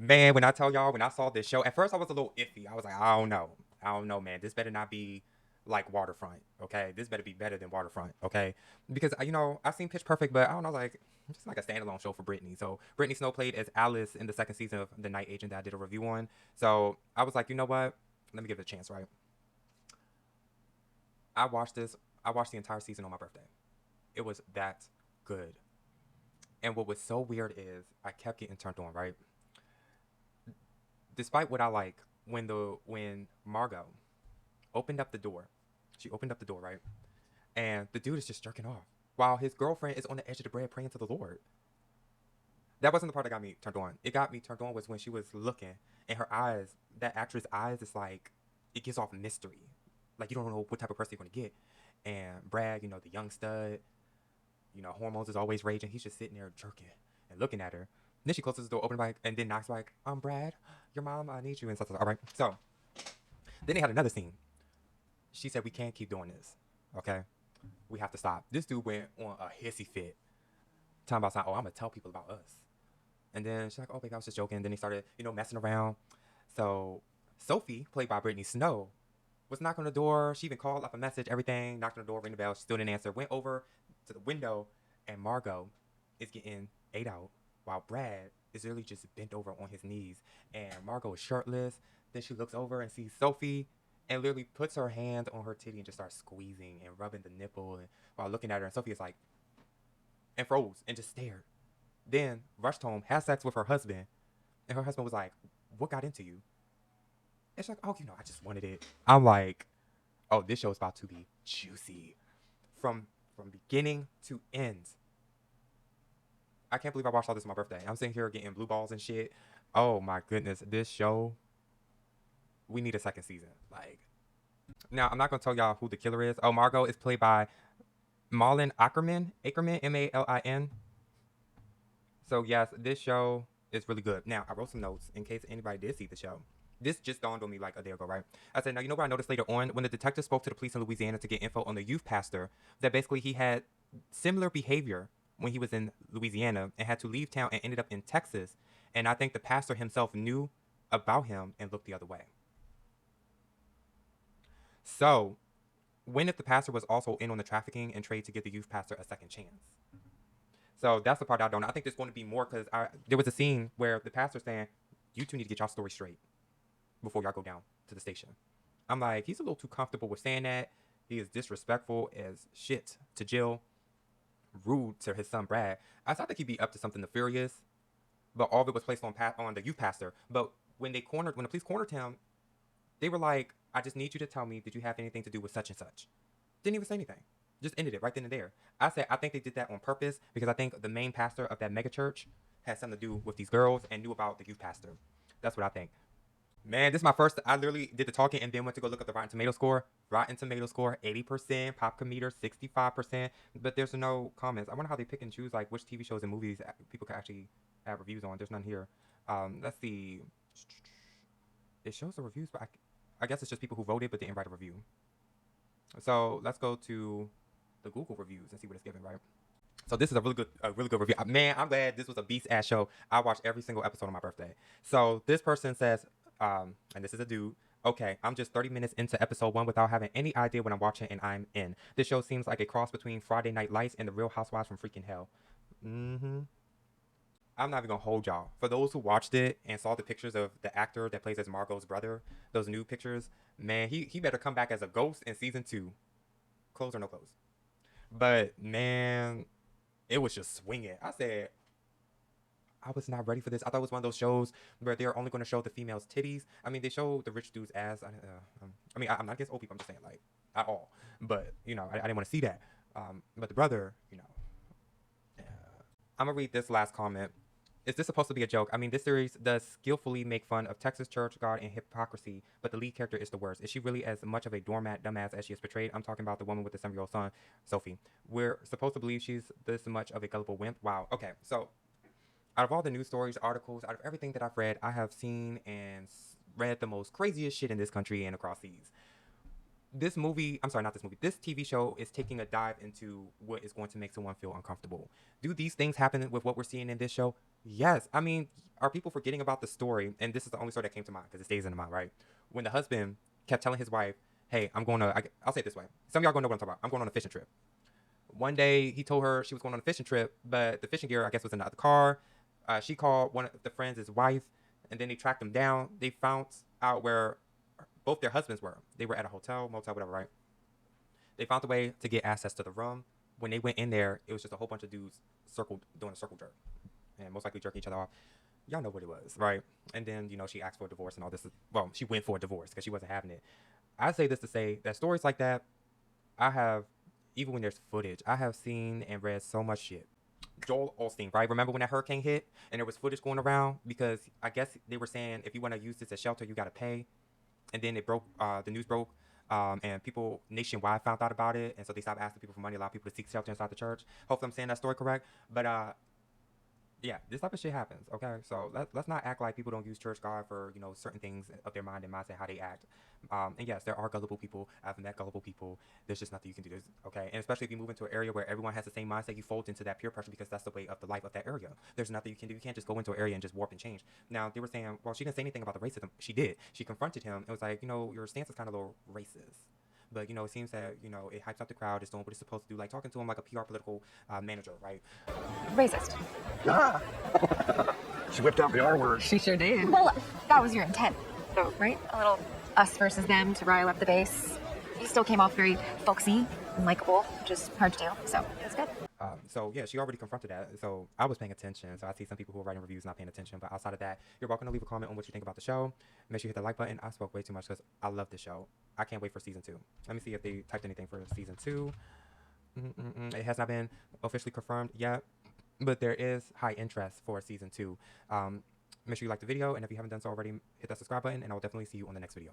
Man, when I tell y'all, when I saw this show, at first I was a little iffy. I was like, I don't know. I don't know, man. This better not be like Waterfront, okay? This better be better than Waterfront, okay? Because, I've seen Pitch Perfect, but I don't know, like, just like a standalone show for Brittany. So, Brittany Snow played as Alice in the second season of The Night Agent that I did a review on. So, I was like, you know what? Let me give it a chance, right? I watched this, I watched the entire season on my birthday. It was that good. And what was so weird is I kept getting turned on, right? Despite what I like, when Margot opened up the door, she opened up the door, right? And the dude is just jerking off while his girlfriend is on the edge of the bed praying to the Lord. That wasn't the part that got me turned on. It got me turned on was when she was looking and her eyes, that actress' eyes, is like it gives off mystery. Like you don't know what type of person you're gonna get. And Brad, the young stud, hormones is always raging. He's just sitting there jerking and looking at her. And then she closes the door, open like, and then knocks like, Brad, your mom, I need you, and stuff. All right. So then they had another scene. She said, we can't keep doing this. Okay, we have to stop. This dude went on a hissy fit, talking about something. Oh, I'm gonna tell people about us. And then she's like, oh, baby, I was just joking. And then he started, messing around. So Sophie, played by Brittany Snow, was knocking on the door. She even called, left a message, everything. Knocked on the door, ring the bell. She still didn't answer. Went over to the window, and Margot is getting ate out while Brad is literally just bent over on his knees. And Margot is shirtless. Then she looks over and sees Sophie and literally puts her hand on her titty and just starts squeezing and rubbing the nipple and while looking at her. And Sophie is like, and froze and just stared. Then rushed home, had sex with her husband, and her husband was like, what got into you? And she's like, oh, I just wanted it. I'm like, oh, this show is about to be juicy from beginning to end. I can't believe I watched all this on my birthday. I'm sitting here getting blue balls and shit. Oh my goodness, this show, we need a second season. Like, now I'm not gonna tell y'all who the killer is. Oh, Margot is played by Malin Ackerman, Malin. So yes, this show is really good. Now I wrote some notes in case anybody did see the show. This just dawned on me like a day ago, right? I said, now you know what I noticed later on when the detective spoke to the police in Louisiana to get info on the youth pastor, that basically he had similar behavior when he was in Louisiana and had to leave town and ended up in Texas. And I think the pastor himself knew about him and looked the other way. So, when if the pastor was also in on the trafficking and trade to give the youth pastor a second chance? So that's the part I don't know. I think there's going to be more because there was a scene where the pastor's saying, you two need to get y'all story straight before y'all go down to the station. I'm like, he's a little too comfortable with saying that. He is disrespectful as shit to Jill, rude to his son Brad. I thought that he'd be up to something nefarious, but all of it was placed on the youth pastor. But when the police cornered him, they were like, I just need you to tell me, did you have anything to do with such and such? Didn't even say anything. Just ended it right then and there. I said, I think they did that on purpose because I think the main pastor of that mega church had something to do with these girls and knew about the youth pastor. That's what I think. Man, this is my first. I literally did the talking and then went to go look at the Rotten Tomato score. Rotten Tomato score 80%, Popcometer 65%, but there's no comments. I wonder how they pick and choose like which TV shows and movies people can actually have reviews on. There's none here. Let's see. It shows the reviews, but I guess it's just people who voted but didn't write a review. So let's go to the Google reviews and see what it's giving, right? So this is a really good review. Man, I'm glad this was a beast ass show. I watched every single episode on my birthday. So this person says, and this is a dude. Okay, I'm just 30 minutes into episode 1 without having any idea what I'm watching, and I'm in. This show seems like a cross between Friday Night Lights and The Real Housewives from freaking hell. Mm-hmm. I'm not even gonna hold y'all. For those who watched it and saw the pictures of the actor that plays as Margot's brother, those new pictures, man, he better come back as a ghost in season 2. Clothes or no clothes. But man, it was just swinging. I said, I was not ready for this. I thought it was one of those shows where they're only going to show the female's titties. I mean, they show the rich dude's ass. I'm not against old people. I'm just saying, like, at all. But, I didn't want to see that. But the brother, I'm going to read this last comment. Is this supposed to be a joke? I mean, this series does skillfully make fun of Texas church, God, and hypocrisy, but the lead character is the worst. Is she really as much of a doormat dumbass as she is portrayed? I'm talking about the woman with the 7-year-old son, Sophie. We're supposed to believe she's this much of a gullible wimp. Wow. Okay, so out of all the news stories, articles, out of everything that I've read, I have seen and read the most craziest shit in this country and across seas. This movie, I'm sorry, not this movie, this TV show is taking a dive into what is going to make someone feel uncomfortable. Do these things happen with what we're seeing in this show? Yes, I mean, are people forgetting about the story? And this is the only story that came to mind because it stays in the mind, right? When the husband kept telling his wife, "Hey, I'm going to," I'll say it this way. Some of y'all gonna know what I'm talking about. I'm going on a fishing trip. One day he told her she was going on a fishing trip, but the fishing gear, I guess, was in the other car. She called one of the friends' wife, and then they tracked them down. They found out where both their husbands were. They were at a hotel, motel, whatever, right? They found a way to get access to the room. When they went in there, it was just a whole bunch of dudes circled doing a circle jerk, and most likely jerking each other off. Y'all know what it was, right? And then she asked for a divorce and all this. Well, she went for a divorce because she wasn't having it. I say this to say that stories like that, I have, even when there's footage, I have seen and read so much shit. Joel Osteen, right? Remember when that hurricane hit and there was footage going around because I guess they were saying if you want to use this as shelter, you got to pay. And then it broke. The news broke. And people nationwide found out about it, and so they stopped asking people for money, allow people to seek shelter inside the church. Hopefully, I'm saying that story correct. But yeah, this type of shit happens. Okay, so let's not act like people don't use church God for certain things of their mind and mindset, how they act. And yes, there are gullible people. I've met gullible people. There's just nothing you can do. Okay, and especially if you move into an area where everyone has the same mindset, you fold into that peer pressure because that's the way of the life of that area. There's nothing you can do. You can't just go into an area and just warp and change. Now they were saying, well, she didn't say anything about the racism. She did. She confronted him. It was like, your stance is kind of a little racist. But it seems that it hypes up the crowd. It's doing what it's supposed to do, like talking to him like a PR political manager, right? Racist. Ah, she whipped out the R word. She sure did. Well, that was your intent, though, right? A little us versus them to rile up the base. You still came off very folksy and likable, which is hard to do, so it's good. So yeah, she already confronted that. So I was paying attention. So I see some people who are writing reviews not paying attention. But outside of that, you're welcome to leave a comment on what you think about the show. Make sure you hit the like button. I spoke way too much because I love the show. I can't wait for season 2. Let me see if they typed anything for season 2. It has not been officially confirmed yet, but there is high interest for season 2. Make sure you like the video, and if you haven't done so already, hit that subscribe button, and I will definitely see you on the next video.